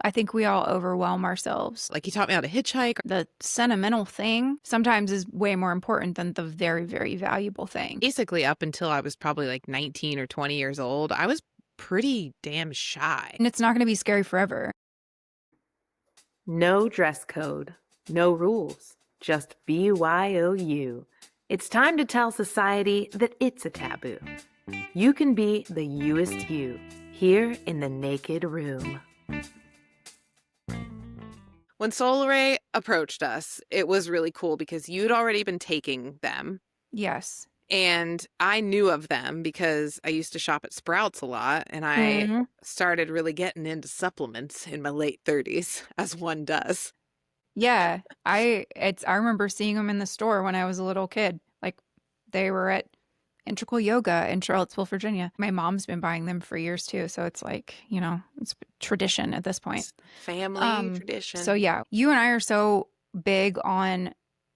I think we all overwhelm ourselves. Like, he taught me how to hitchhike. The sentimental thing sometimes is way more important than the very, very valuable thing. Basically, up until I was probably like 19 or 20 years old, I was pretty damn shy. And it's not going to be scary forever. No dress code, no rules, just BYOU. It's time to tell society that it's a taboo. You can be the youest you here in the naked room. When Solaray approached us, it was really cool because you'd already been taking them. Yes. And I knew of them because I used to shop at Sprouts a lot, and I started really getting into supplements in my late 30s, as one does. Yeah. I remember seeing them in the store when I was a little kid. Like, they were at Integral Yoga in Charlottesville, Virginia. My mom's been buying them for years too, so it's like, it's tradition at this point. It's family tradition. So yeah, you and I are so big on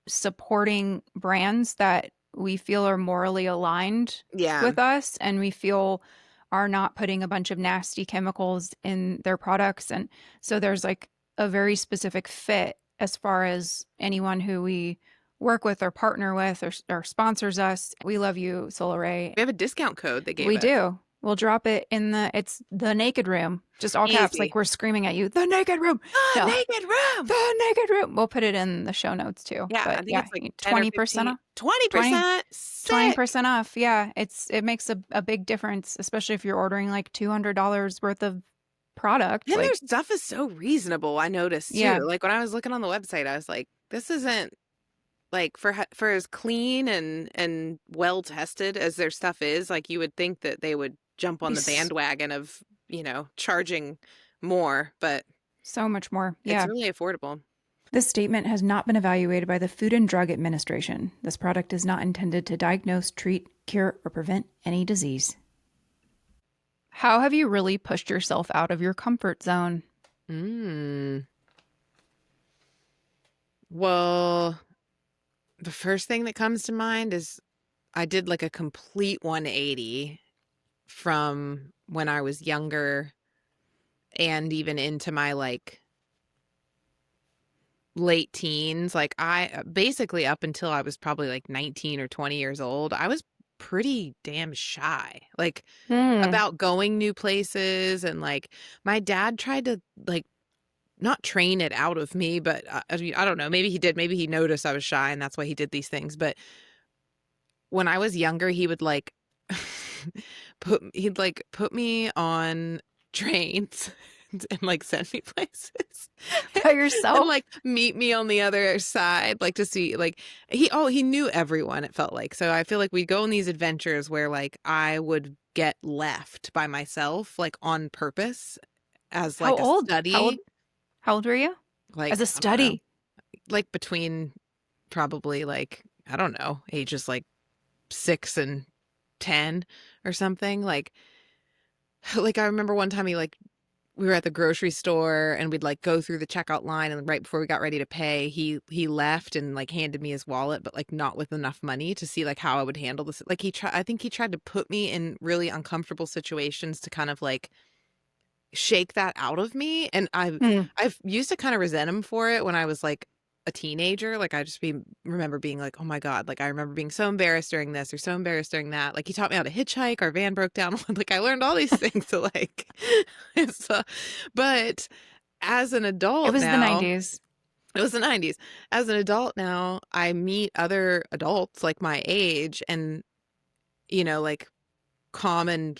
supporting brands that we feel are morally aligned with us, and we feel are not putting a bunch of nasty chemicals in their products. And so there's like a very specific fit as far as anyone who we work with or partner with or sponsors us. We love you, Solaray. We have a discount code they gave us. We do. We'll drop it it's the Naked Room. Just all caps, like we're screaming at you. The Naked Room. The Naked Room. The Naked Room. We'll put it in the show notes too. Yeah, but I think it's like 20% off. 20%. 20% off. Yeah. It makes a big difference, especially if you're ordering like $200 worth of product. And like, their stuff is so reasonable, I noticed too. Yeah. Like, when I was looking on the website, I was like, this isn't like for as clean and well tested as their stuff is. Like, you would think that they would jump on the bandwagon of, charging more, but so much more. Yeah. It's really affordable. This statement has not been evaluated by the Food and Drug Administration. This product is not intended to diagnose, treat, cure, or prevent any disease. How have you really pushed yourself out of your comfort zone? Well, the first thing that comes to mind is I did like a complete 180 from when I was younger and even into my like late teens. Like, I basically up until I was probably like 19 or 20 years old, I was pretty damn shy, like about going new places. And like, my dad tried to like not train it out of me, but I don't know, maybe he did, maybe he noticed I was shy and that's why he did these things. But when I was younger, he would like put me on trains and like send me places by yourself and like meet me on the other side, like to see, like he knew everyone, it felt like. So I feel like we'd go on these adventures where like I would get left by myself, like on purpose, as like a study. How old were you? Like as a study? Like between probably like, I don't know, ages like 6 and 10 or something. Like I remember one time we were at the grocery store and we'd like go through the checkout line, and right before we got ready to pay, he left and like handed me his wallet, but like not with enough money to see like how I would handle this. Like I think he tried to put me in really uncomfortable situations to kind of like shake that out of me. And I've used to kind of resent him for it when I was like a teenager. Like, I just remember being like, oh my God, like I remember being so embarrassed during this or so embarrassed during that. Like, he taught me how to hitchhike, our van broke down. Like, I learned all these things to like, but as an adult, it was the 90s. It was the 90s. As an adult now, I meet other adults like my age, and like common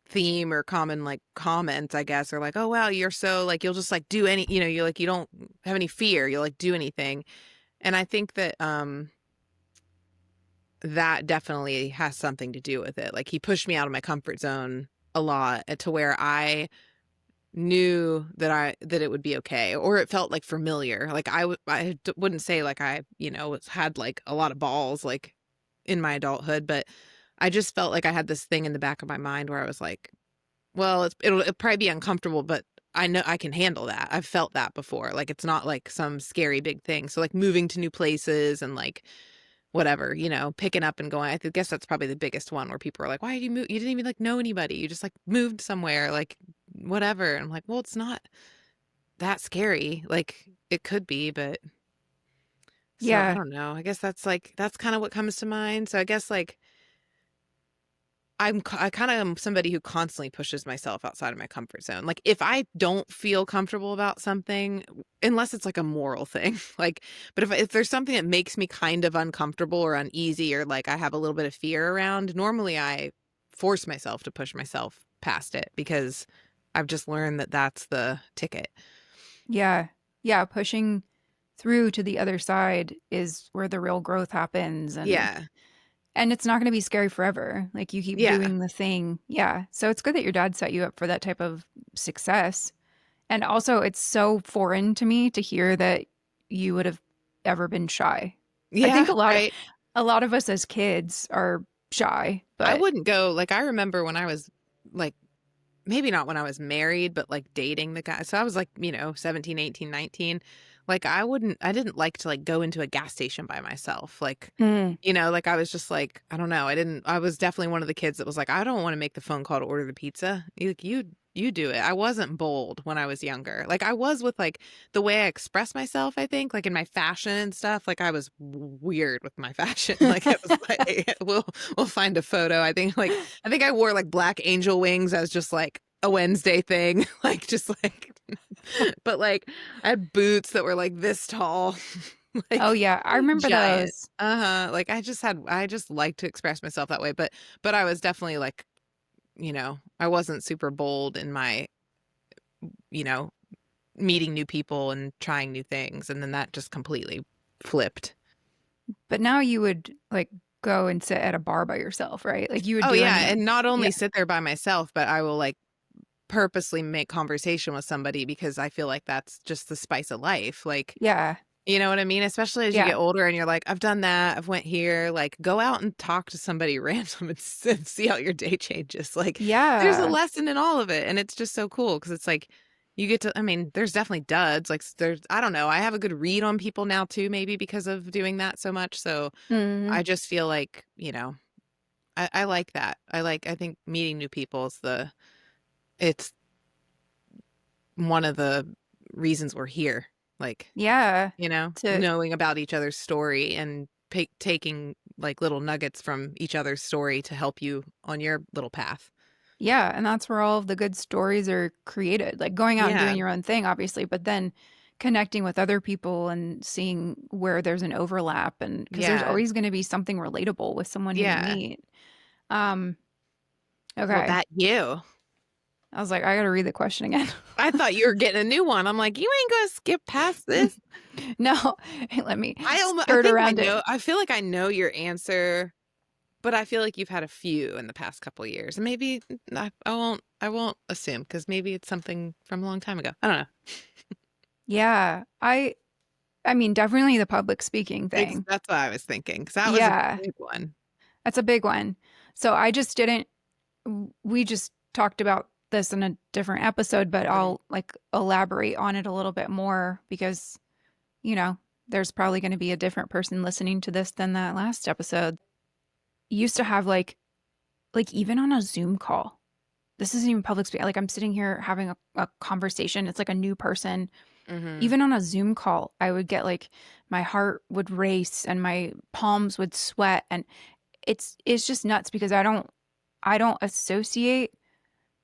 theme or common like comments, I guess, are like, oh wow, you're so like, you'll just like do any, you're like, you don't have any fear, you'll like do anything. And I think that that definitely has something to do with it. Like, he pushed me out of my comfort zone a lot to where I knew that it would be okay, or it felt like familiar. Like, I wouldn't say like I had like a lot of balls like in my adulthood, but I just felt like I had this thing in the back of my mind where I was like, well, it'll probably be uncomfortable, but I know I can handle that. I've felt that before. Like, it's not like some scary big thing. So like moving to new places and like whatever, picking up and going. I guess that's probably the biggest one where people are like, why did you move? You didn't even like know anybody. You just like moved somewhere, like whatever. And I'm like, well, it's not that scary. Like, it could be, but so I Yeah. don't know. I guess that's kind of what comes to mind. So I guess like I kind of am somebody who constantly pushes myself outside of my comfort zone. Like if I don't feel comfortable about something, unless it's like a moral thing, like, but if there's something that makes me kind of uncomfortable or uneasy or like I have a little bit of fear around, normally I force myself to push myself past it because I've just learned that that's the ticket. Yeah. Yeah. Pushing through to the other side is where the real growth happens. Yeah. And it's not going to be scary forever. Like you keep Yeah. doing the thing. Yeah. So it's good that your dad set you up for that type of success. And also, it's so foreign to me to hear that you would have ever been shy. I think Yeah. Right. a lot of us as kids are shy, I but wouldn't go like I remember when I was like maybe not when I was married, but like dating the guy. So I was like, 17, 18, 19. Like I didn't like to like go into a gas station by myself. Like, mm, like I was just like, I don't know. I was definitely one of the kids that was like, I don't want to make the phone call to order the pizza. You do it. I wasn't bold when I was younger. Like I was with like the way I express myself, I think, like in my fashion and stuff. Like I was weird with my fashion. Like it was like we'll find a photo. I think I wore like black angel wings as just like a Wednesday thing. Like just like but like I had boots that were like this tall. oh Like yeah, I remember giant. those. Like I just like to express myself that way. But I was definitely like, I wasn't super bold in my, you know, meeting new people and trying new things. And then that just completely flipped. But now you would like go and sit at a bar by yourself, right? Like you would Oh do yeah. any, And not yeah, only sit there by myself, but I will like purposely make conversation with somebody because I feel like that's just the spice of life. Like, yeah, you know what I mean? Especially as you yeah, get older and you're like, I've done that. I've went here. Like, go out and talk to somebody random and see how your day changes. Like, there's a yeah. lesson in all of it. And it's just so cool because it's like, you get to, I mean, there's definitely duds. Like, I don't know. I have a good read on people now too, maybe because of doing that so much. So Mm, I just feel like, I like that. I think meeting new people it's one of the reasons we're here. Like, yeah. To knowing about each other's story and taking like little nuggets from each other's story to help you on your little path. Yeah, and that's where all of the good stories are created. Like going out and Yeah. doing your own thing, obviously, but then connecting with other people and seeing where there's an overlap and because there's Yeah. always going to be something relatable with someone who you Yeah. meet. Um, What okay. about you? I was like, I got to read the question again. I thought you were getting a new one. I'm like, you ain't gonna skip past this. No, let me I skirt think I around it. know. I feel like I know your answer, but I feel like you've had a few in the past couple of years, and maybe I won't assume because maybe it's something from a long time ago. I don't know. Yeah, I mean, definitely the public speaking thing. That's what I was thinking because that was a Yeah, big one. that's a big one. So I just didn't we just talked about this in a different episode, but Mhm. I'll like elaborate on it a little bit more because, you know, there's probably going to be a different person listening to this than that last episode. Used to have like even on a Zoom call. This isn't even public speaking. Like I'm sitting here having a conversation. It's like a new person. Mhm. Even on a Zoom call, I would get like my heart would race and my palms would sweat and it's just nuts because I don't associate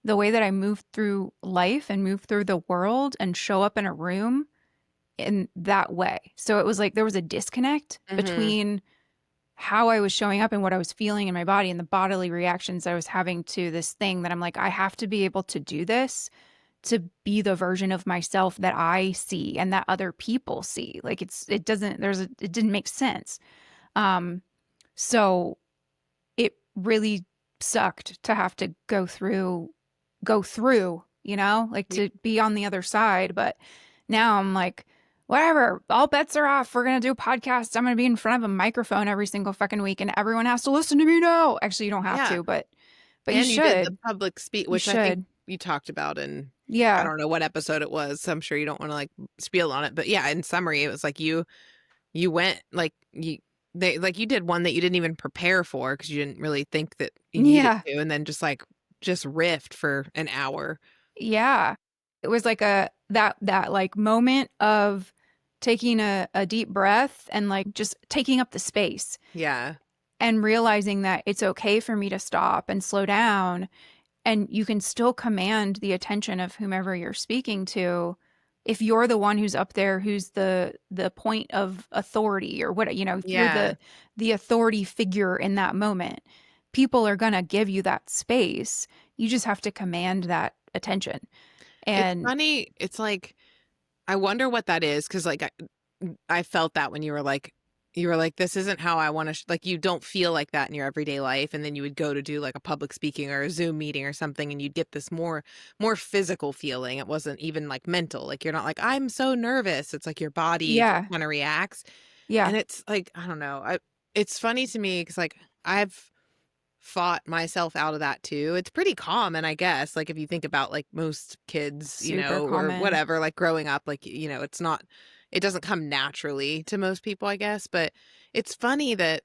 the way that I move through life and move through the world and show up in a room in that way. So it was like there was a disconnect Mhm. between how I was showing up and what I was feeling in my body and the bodily reactions I was having to this thing that I'm like, I have to be able to do this to be the version of myself that I see and that other people see. Like it didn't make sense. Um, so it really sucked to have to go through, like Y to be on the other side. But now I'm like, whatever, all bets are off. We're going to do podcasts. I'm going to be in front of a microphone every single fucking week and everyone has to listen to me now. Actually, you don't have Yeah, to, but you and you did the should. public speak, You which I think should. you talked about in I Yeah. don't know what episode it was, so I'm sure you don't wanna, like, spiel on it, but yeah, in summary, it was like you went, like, you did one that you didn't even prepare for because you didn't really think that you needed Yeah. to, and then just riffed for an hour. Yeah. It was like that like moment of taking a deep breath and like just taking up the space Yeah. and realizing that it's okay for me to stop and slow down, and you can still command the attention of whomever you're speaking to if you're the one who's up there, who's the point of authority, or what, if you're Yeah. the authority figure in that moment. People are going to give you that space. You just have to command that attention. It's And funny. It's like, I wonder what that is, because like I felt that when you were like, this isn't how I want to, like, you don't feel like that in your everyday life. And then you would go to do like a public speaking or a Zoom meeting or something, and you'd get this more physical feeling. It wasn't even like mental. Like, you're not like, I'm so nervous. It's like your body yeah, kind of reacts. yeah, And it's like, I don't know. It's funny to me because like I've fought myself out of that too. It's pretty common, I guess. Like, if you think about like most kids, super or common. whatever, like growing up, like, it's not, it doesn't come naturally to most people, I guess. But it's funny that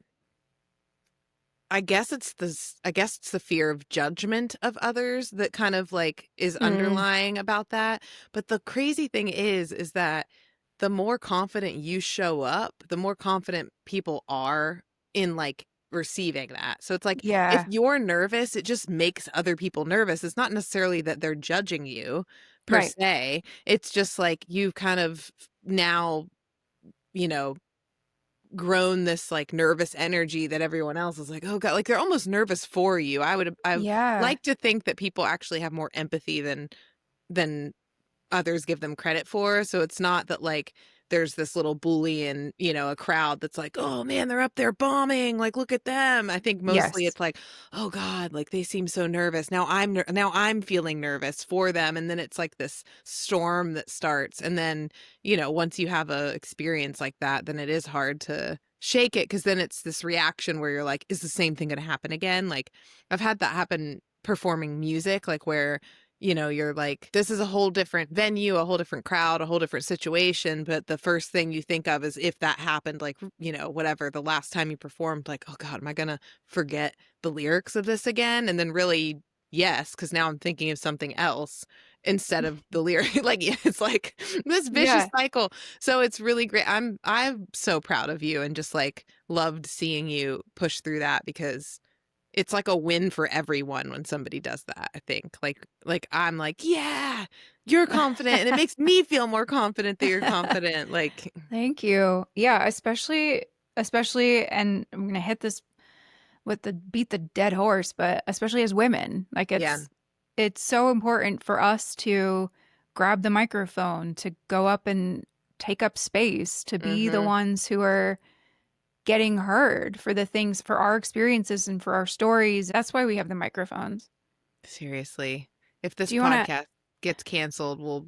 I guess it's the fear of judgment of others that kind of like is Mm, underlying about that. But the crazy thing is that the more confident you show up, the more confident people are in like receiving that. So it's like, if yeah, you're nervous, it just makes other people nervous. It's not necessarily that they're judging you per right. se. It's just like you've kind of now, you know, grown this like nervous energy that everyone else is like, oh God, like they're almost nervous for you. I Yeah. like to think that people actually have more empathy than others give them credit for. So it's not that like there's this little bully in, a crowd that's like, oh man, they're up there bombing. Like, look at them. I think mostly Yes. it's like, oh God, like they seem so nervous. Now I'm feeling nervous for them. And then it's like this storm that starts. And then, once you have a experience like that, then it is hard to shake it. Cause then it's this reaction where you're like, is the same thing going to happen again? Like, I've had that happen performing music, like where you're like, this is a whole different venue, a whole different crowd, a whole different situation. But the first thing you think of is if that happened, like, whatever, the last time you performed, like, oh God, am I going to forget the lyrics of this again? And then really, yes, because now I'm thinking of something else instead of the lyric. Like, it's like this vicious Yeah. cycle. So it's really great. I'm so proud of you, and just like loved seeing you push through that, because it's like a win for everyone when somebody does that, I think. Like I'm like, yeah, you're confident, and it makes me feel more confident that you're confident. Like, Thank you. Yeah, especially, and I'm gonna hit this with the beat the dead horse, but especially as women, like yeah. it's so important for us to grab the microphone, to go up and take up space, to be the Mhm. ones who are getting heard for the things, for our experiences and for our stories. That's why we have the microphones. Seriously. If this Do you want to podcast gets canceled, we'll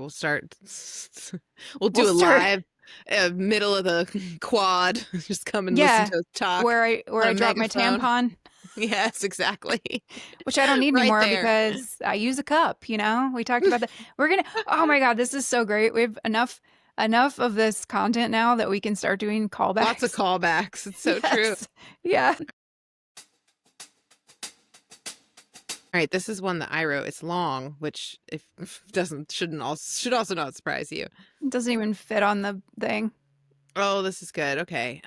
start we'll we'll do a start live middle of the quad. Just come and listen yeah, to us talk where I on a drop my megaphone. tampon. Yes, exactly. Which I don't need Right anymore there. because I use a cup, We talked about that. Oh my God, this is so great. We have enough of this content now that we can start doing Lots of callbacks. callbacks. It's so true. Yes. Yeah. All right, this is one that I wrote. It's long, which if doesn't shouldn't also should also not surprise you. It doesn't even fit on the thing. Oh, this is good. Okay.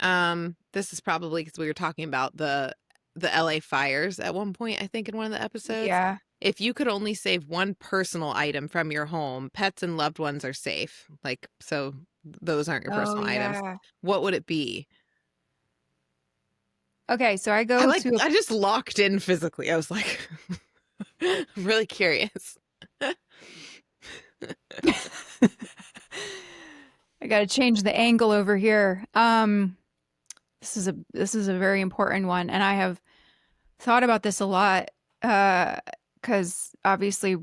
This is probably because we were talking about the LA fires at one point, I think, in one of the episodes. Yeah. If you could only save one personal item from your home, pets and loved ones are safe. Like, so those aren't your Oh personal items. yeah. What would it be? Okay, so I go to I just locked in physically. I was like, I'm really curious. I got to change the angle over here. This is a very important one, and I have thought about this a lot because obviously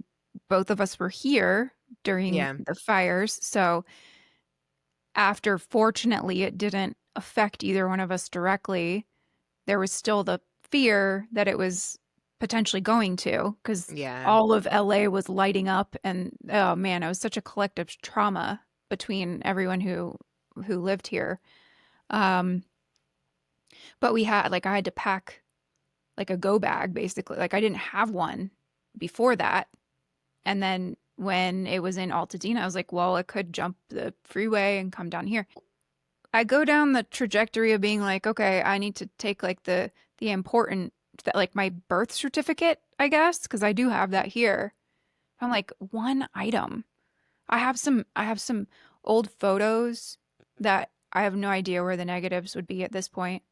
both of us were here during Yeah. the fires. So after, fortunately, it didn't affect either one of us directly, there was still the fear that it was potentially going to, because Yeah. all of LA was lighting up, and oh man, it was such a collective trauma between everyone who lived here. Um, but I had to pack like a go bag basically. Like I didn't have one before that. And then when it was in Altadena. I was like, well, it could jump the freeway and come down here. I go down the trajectory of being like, okay, I need to take like the important, like my birth certificate, I guess, because I do have that here. I'm like, one item. I have some old photos that I have no idea where the negatives would be at this point.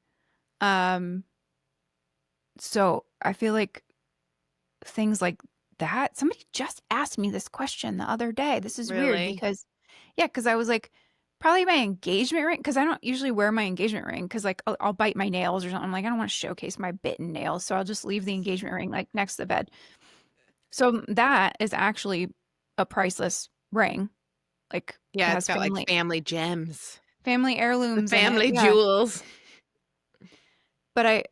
So I feel like things like that. Somebody just asked me this question the other day. This is weird Really? because, yeah, because I was like, probably my engagement ring, because I don't usually wear my engagement ring because like I'll bite my nails or something. I'm like, I don't want to showcase my bitten nails, so I'll just leave the engagement ring like next to the bed. So that is actually a priceless ring. Like it Yeah, it's has got like family gems, family the heirlooms in it. family Yeah. jewels. But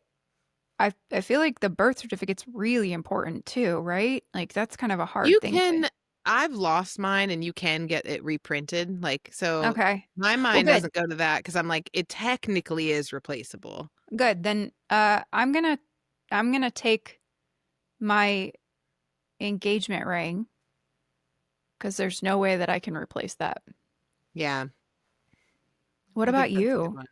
I feel like the birth certificate's really important too, right? Like that's kind of a hard You thing to. can, I've lost mine and you can get it reprinted. Like, so Okay. my Well, mind good. doesn't go to that because I'm like, it technically is replaceable. Good. Then I'm gonna take my engagement ring because there's no way that I can replace that. Yeah. What I think about that's a good you? one.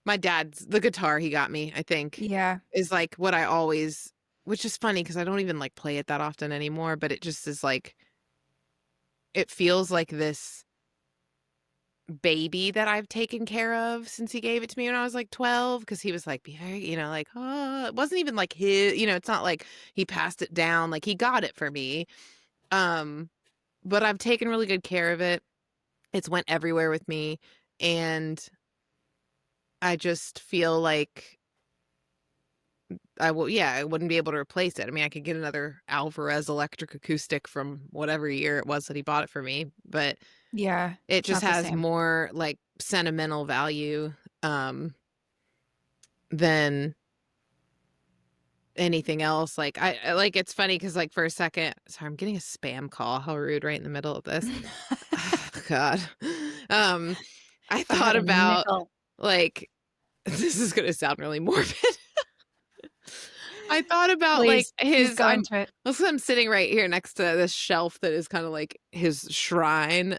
My dad's, the guitar he got me, I think, Yeah. is like what I always, which is funny because I don't even like play it that often anymore, but it just is like, it feels like this baby that I've taken care of since he gave it to me when I was like 12, because he was like, be very, like, oh, it wasn't even like his, it's not like he passed it down, like he got it for me. But I've taken really good care of it. It's went everywhere with me, and I just feel like I wouldn't be able to replace it. I mean, I could get another Alvarez electric acoustic from whatever year it was that he bought it for me, but Yeah. it It's just not the has same. more like sentimental value than anything else. Like I like, it's funny because like for a second, sorry, I'm getting a spam call. How rude, right in the middle of this. Oh, God. I If I had thought a about nickel. like, this is gonna sound really morbid. I thought about like Please go into it. I'm sitting right here next to this shelf that is kind of like his shrine.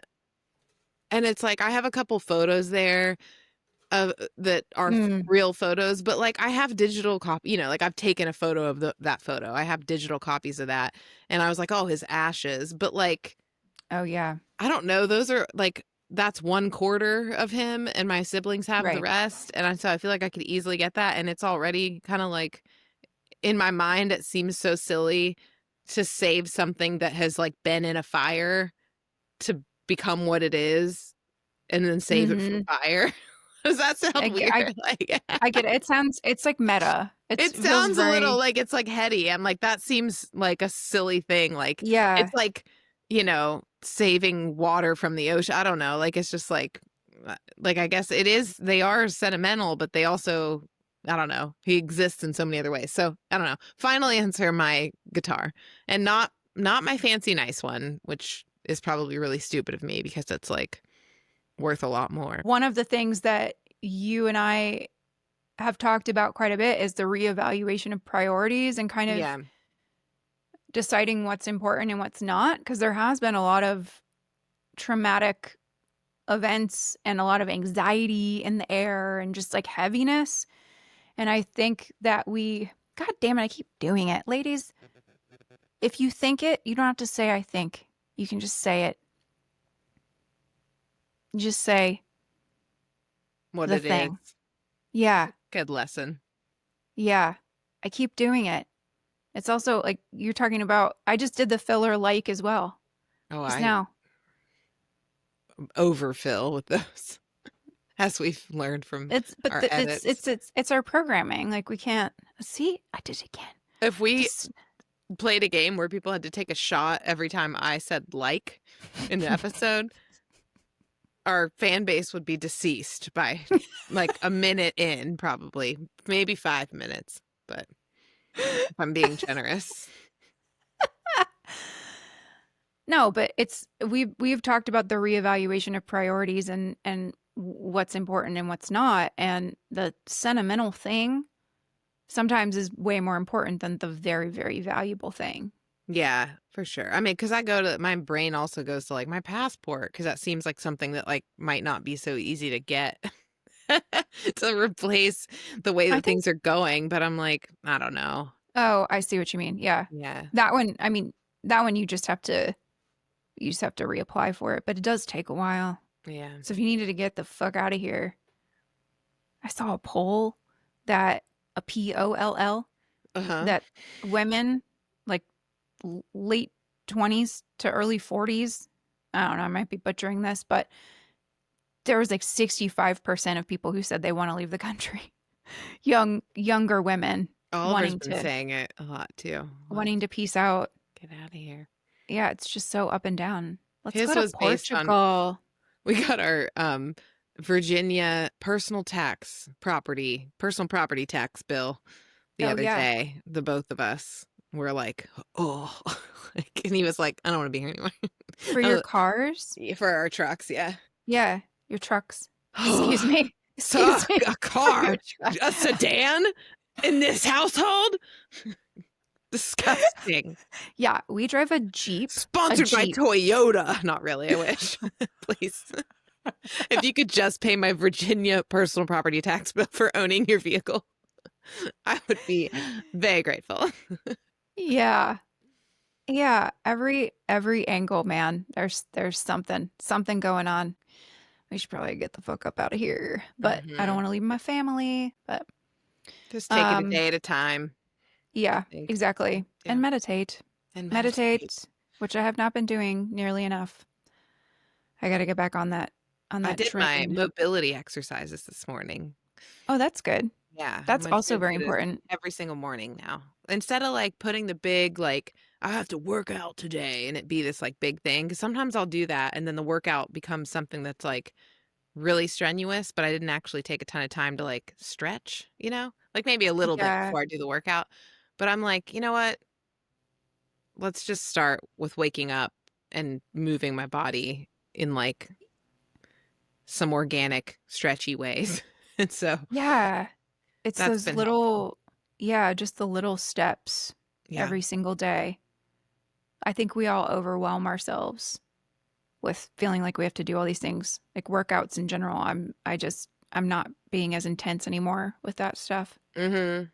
And it's like I have a couple photos there that are Mm. real photos, but like I have digital copy, like I've taken a photo of that photo. I have digital copies of that. And I was like, oh, his ashes. But like, Oh yeah. I don't know. Those are like, that's 1/4 of him and my siblings have the Right. rest. And so I feel like I could easily get that. And it's already kind of like, in my mind, it seems so silly to save something that has like been in a fire to become what it is and then save it from Mm-hmm. fire. Does that sound weird? Like, I get it. It's like meta. It it feels sounds a little very, like it's like heady. I'm like, that seems like a silly thing. Like, yeah. it's like, saving water from the ocean. I don't know. Like, it's just like I guess it is, they are sentimental, but they also, I don't know, he exists in so many other ways. So I don't know. Finally answer my guitar, and not my fancy nice one, which is probably really stupid of me because it's like worth a lot more. One of the things that you and I have talked about quite a bit is the reevaluation of priorities and kind of Yeah. deciding what's important and what's not, because there has been a lot of traumatic events and a lot of anxiety in the air and just like heaviness. And I think that God damn it, I keep doing it. Ladies, if you think it, you don't have to say I think. You can just say it. Just say What the it thing. is. Yeah. Good lesson. Yeah. I keep doing it. It's also like you're talking about, I just did the filler like as well. Oh, Just I now. overfill with those, as we've learned from our edits. It's our programming. Like we can't see. I did it again. If we played a game where people had to take a shot every time I said like in an episode, our fan base would be deceased by like a minute in, probably, maybe 5 minutes. But if I'm being generous. No, but we've talked about the reevaluation of priorities and what's important and what's not, and the sentimental thing sometimes is way more important than the very, very valuable thing. Yeah, for sure. I mean, because my brain also goes to like my passport, because that seems like something that like might not be so easy to get to replace the way I that think. things are going. But I'm like, I don't know. Oh, I see what you mean. Yeah, Yeah. that one. I mean, that one you just have to reapply for it, but it does take a while. Yeah. So if you needed to get the fuck out of here, I saw a poll that a POLL Uh-huh. that women like late 20s to early 40s, I don't know, I might be butchering this, but there was like 65% of people who said they want to leave the country. Younger women Oliver's wanting been to saying it a lot too. Like, wanting to peace out. get out of here. Yeah, it's just so up and down. Let's go His to was based on, Portugal. we got our Virginia personal property tax bill the Oh other yeah. day. The both of us were like, oh, like, and he was like, I don't want to be here anymore. For your cars? For our trucks, yeah. Yeah, your trucks. Excuse me. So Excuse me. a For your car, trucks. a sedan in this household? Disgusting. Yeah, we drive a Jeep. Sponsored by Toyota. Not really, I wish. Please. If you could just pay my Virginia personal property tax bill for owning your vehicle, I would be very grateful. Yeah. Yeah, every angle, man. There's something going on. We should probably get the fuck up out of here. But I don't want to leave my family. But Just take it a day at a time. yeah, exactly. Yeah. And meditate. Meditate, which I have not been doing nearly enough. I got to get back on that I did train. my mobility exercises this morning. Oh, that's good. Yeah. That's also very important. Every single morning now. Instead of like putting the big, like, I have to work out today and it be this like big thing. Because sometimes I'll do that and then the workout becomes something that's like really strenuous, but I didn't actually take a ton of time to like stretch, like maybe a little bit before I do the workout. But I'm like, you know what? Let's just start with waking up and moving my body in like some organic, stretchy ways. And so, yeah, it's those little, helpful. just the little steps every single day. I think we all overwhelm ourselves with feeling like we have to do all these things, like workouts in general. I'm not being as intense anymore with that stuff. Mm-hmm.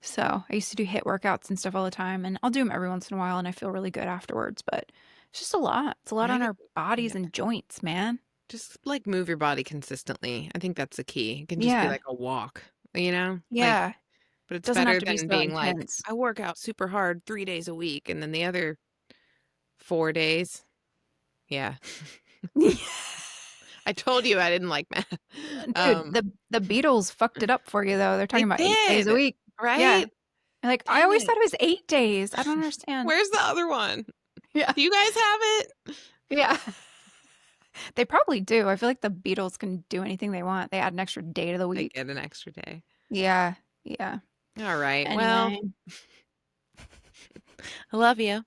So I used to do HIIT workouts and stuff all the time, and I'll do them every once in a while, and I feel really good afterwards. But it's just a lot. It's a lot on our bodies and joints, man. Just like move your body consistently. I think that's the key. It can just be like a walk, Yeah. Like, but it's doesn't better have to be than so being intense. like, I work out super hard 3 days a week, and then the other 4 days. Yeah. I told you I didn't like math. Dude, the Beatles fucked it up for you, though. They're talking about 8 days a week. Right? Yeah. Like, I always thought it was 8 days. I don't understand. Where's the other one? Yeah. Do you guys have it? Yeah. They probably do. I feel like the Beatles can do anything they want. They add an extra day to the week. They get an extra day. Yeah. Yeah. All right. Anyway. Well, I love you.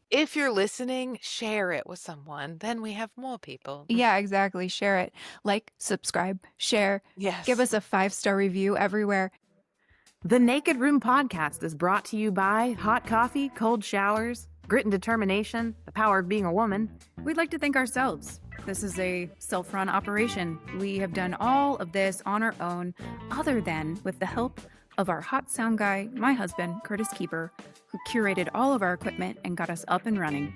If you're listening, share it with someone. Then we have more people. Yeah, exactly. Share it. Like, subscribe, share. Yes. Give us a 5-star review everywhere. The Naked Room Podcast is brought to you by hot coffee, cold showers, grit and determination, the power of being a woman. We'd like to thank ourselves. This is a self-run operation. We have done all of this on our own, other than with the help of our hot sound guy, my husband, Curtis Keeper, who curated all of our equipment and got us up and running.